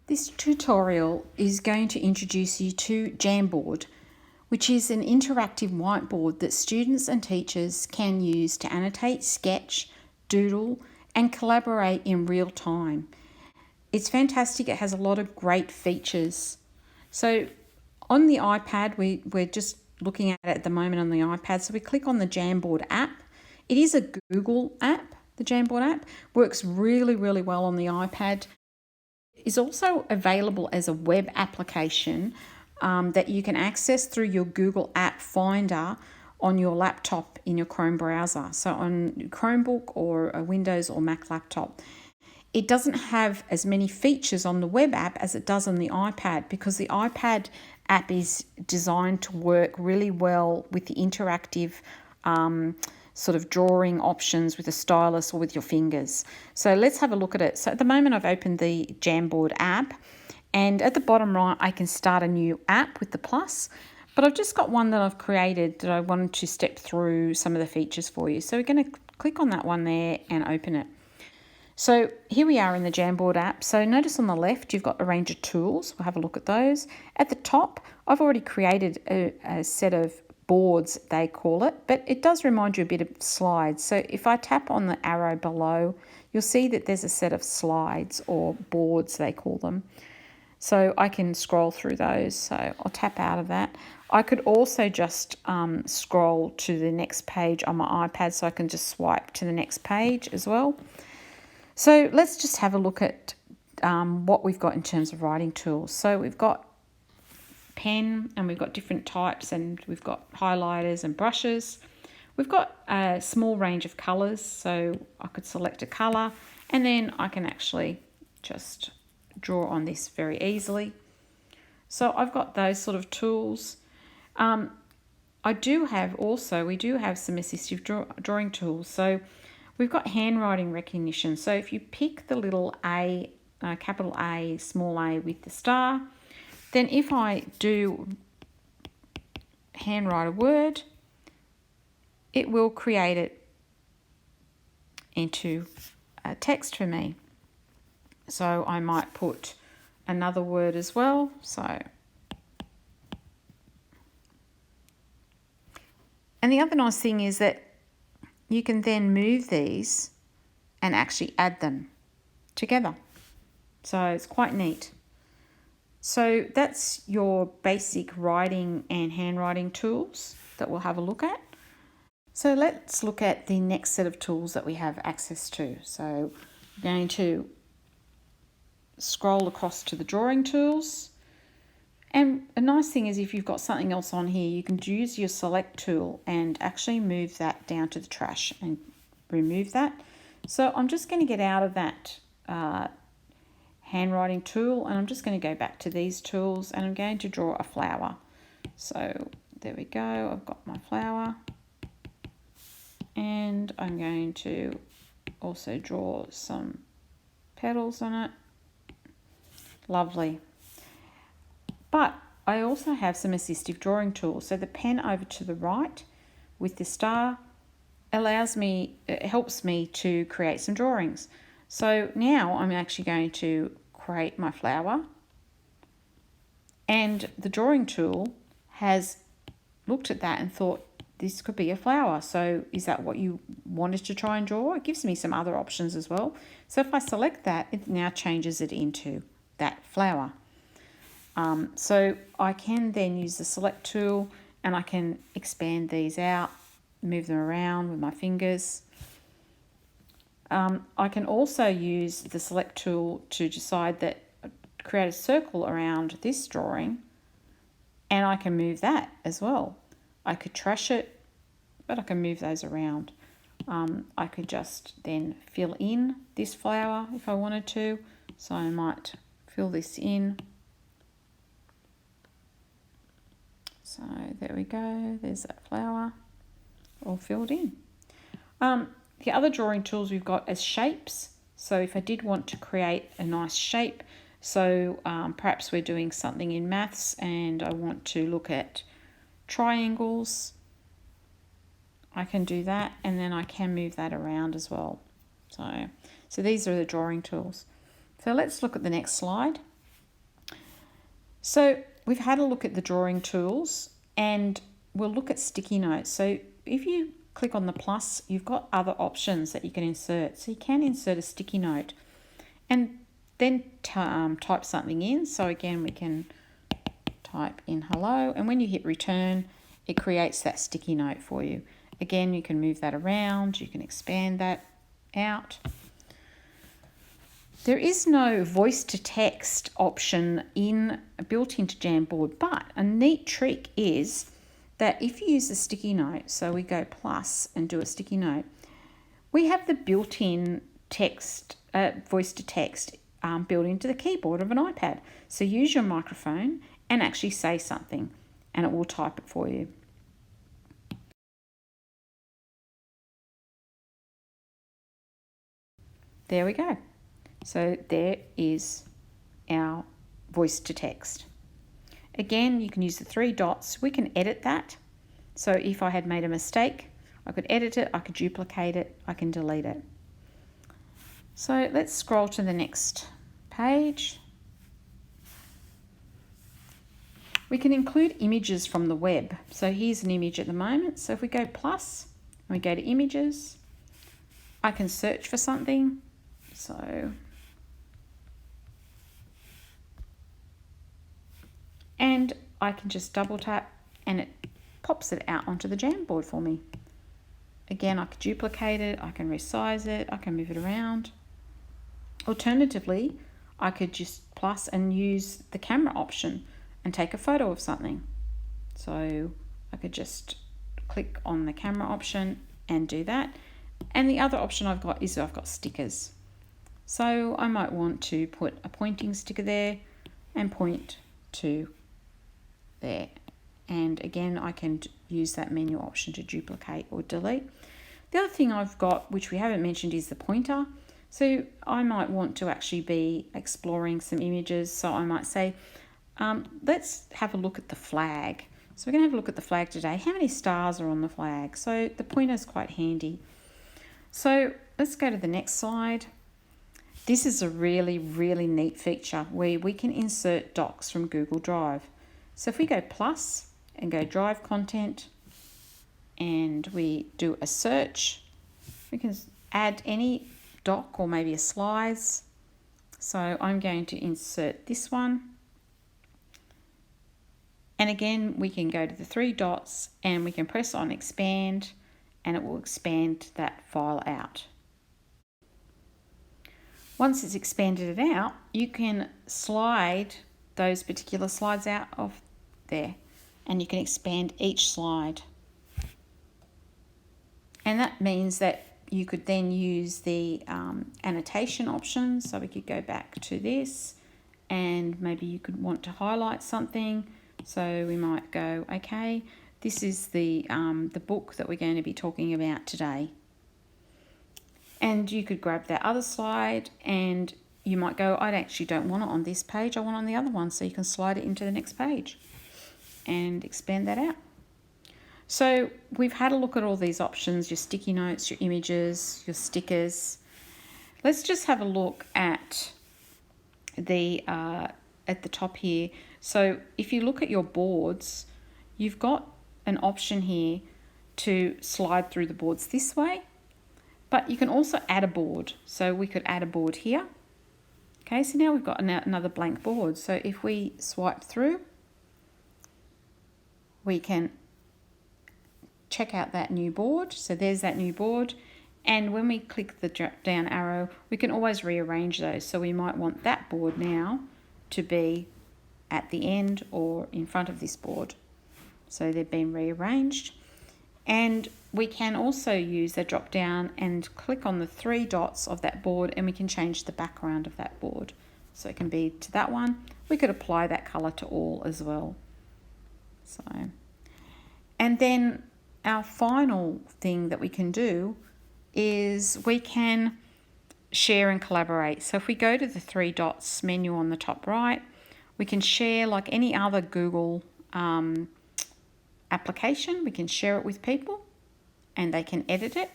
This tutorial is going to introduce you to Jamboard, which is an interactive whiteboard that students and teachers can use to annotate, sketch, doodle, and collaborate in real time. It's fantastic. It has a lot of great features. So on the iPad, we're just looking at it at the moment on the iPad. So we click on the Jamboard app. It is a Google app. The Jamboard app works really, really well on the iPad. Is also available as a web application that you can access through your Google App Finder on your laptop in your Chrome browser. So on Chromebook or a Windows or Mac laptop. It doesn't have as many features on the web app as it does on the iPad, because the iPad app is designed to work really well with the interactive sort of drawing options with a stylus or with your fingers. So let's have a look at it. So at the moment I've opened the Jamboard app, and at the bottom right I can start a new app with the plus, but I've just got one that I've created that I wanted to step through some of the features for you. So we're going to click on that one there and open it. So here we are in the Jamboard app. So notice on the left you've got a range of tools. We'll have a look at those. At the top I've already created a set of boards, they call it, but it does remind you a bit of slides. So if I tap on the arrow below, you'll see that there's a set of slides, or boards they call them. So I can scroll through those. So I'll tap out of that. I could also just scroll to the next page on my iPad, so I can just swipe to the next page as well. So let's just have a look at what we've got in terms of writing tools. So we've got pen, and we've got different types, and we've got highlighters and brushes. We've got a small range of colours, so I could select a colour and then I can actually just draw on this very easily. So I've got those sort of tools. We do have some assistive drawing tools. So we've got handwriting recognition. So if you pick the little A, capital A, small a with the star, then if I do handwrite a word, it will create it into a text for me. So I might put another word as well. And the other nice thing is that you can then move these and actually add them together. So it's quite neat. So that's your basic writing and handwriting tools that we'll have a look at. So let's look at the next set of tools that we have access to. So I'm going to scroll across to the drawing tools. And a nice thing is, if you've got something else on here, you can use your select tool and actually move that down to the trash and remove that. So I'm just going to get out of that handwriting tool, and I'm just going to go back to these tools, and I'm going to draw a flower. So there we go, I've got my flower, and I'm going to also draw some petals on it. Lovely. But I also have some assistive drawing tools. So the pen over to the right with the star helps me to create some drawings. So now I'm actually going to create my flower, and the drawing tool has looked at that and thought this could be a flower. So is that what you wanted to try and draw? It gives me some other options as well. So if I select that, it now changes it into that flower. So I can then use the select tool, and I can expand these out, move them around with my fingers. I can also use the select tool to decide that create a circle around this drawing, and I can move that as well. I could trash it, but I can move those around. I could just then fill in this flower if I wanted to. So I might fill this in. So there we go, there's that flower all filled in. The other drawing tools we've got as shapes. So if I did want to create a nice shape, so perhaps we're doing something in maths and I want to look at triangles, I can do that, and then I can move that around as well. So these are the drawing tools. So let's look at the next slide. So we've had a look at the drawing tools and we'll look at sticky notes. So if you click on the plus, you've got other options that you can insert. So you can insert a sticky note and then type something in. So again, we can type in hello, and when you hit return, it creates that sticky note for you. Again, you can move that around, you can expand that out. There is no voice to text option built into Jamboard, but a neat trick is that if you use a sticky note, so we go plus and do a sticky note, we have the built-in text, voice to text built into the keyboard of an iPad. So use your microphone and actually say something and it will type it for you. There we go. So there is our voice to text. Again, you can use the 3 dots. We can edit that. So if I had made a mistake, I could edit it, I could duplicate it, I can delete it. So let's scroll to the next page. We can include images from the web. So here's an image at the moment. So if we go plus and we go to images, I can search for something. So, and I can just double tap and it pops it out onto the Jamboard for me. Again, I could duplicate it, I can resize it, I can move it around. Alternatively, I could just plus and use the camera option and take a photo of something. So I could just click on the camera option and do that. And the other option I've got is I've got stickers. So I might want to put a pointing sticker there and point to there. And again, I can use that menu option to duplicate or delete. The other thing I've got, which we haven't mentioned, is the pointer. So I might want to actually be exploring some images. So I might say, let's have a look at the flag. So we're going to have a look at the flag today. How many stars are on the flag? So the pointer is quite handy. So let's go to the next slide. This is a really, really neat feature where we can insert docs from Google Drive. So if we go plus and go Drive Content and we do a search, we can add any doc or maybe a slides. So I'm going to insert this one. And again, we can go to the 3 dots and we can press on expand and it will expand that file out. Once it's expanded it out, you can slide those particular slides out of there and you can expand each slide. And that means that you could then use the annotation option. So we could go back to this and maybe you could want to highlight something. So we might go, okay, this is the book that we're going to be talking about today. And you could grab that other slide and you might go, I actually don't want it on this page, I want it on the other one. So you can slide it into the next page and expand that out. So we've had a look at all these options, your sticky notes, your images, your stickers. Let's just have a look at the top here. So if you look at your boards, you've got an option here to slide through the boards this way, but you can also add a board. So we could add a board here. Okay, so now we've got another blank board. So if we swipe through, we can check out that new board. So there's that new board. And when we click the drop down arrow, we can always rearrange those. So we might want that board now to be at the end or in front of this board. So they've been rearranged. And we can also use the drop down and click on the 3 dots of that board and we can change the background of that board. So it can be to that one. We could apply that color to all as well. So, and then our final thing that we can do is we can share and collaborate. So if we go to the 3 dots menu on the top right, we can share like any other Google application. We can share it with people and they can edit it.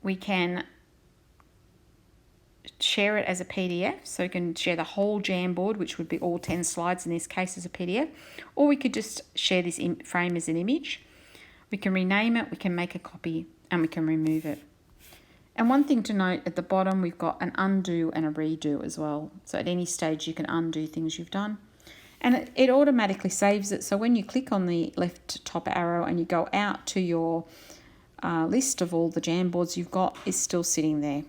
We can share it as a PDF, so you can share the whole Jamboard, which would be all 10 slides in this case, as a PDF, or we could just share this frame as an image. We can rename it, we can make a copy, and we can remove it. And one thing to note, at the bottom we've got an undo and a redo as well, so at any stage you can undo things you've done. And it automatically saves it, so when you click on the left top arrow and you go out to your list of all the Jamboards you've got, it's still sitting there.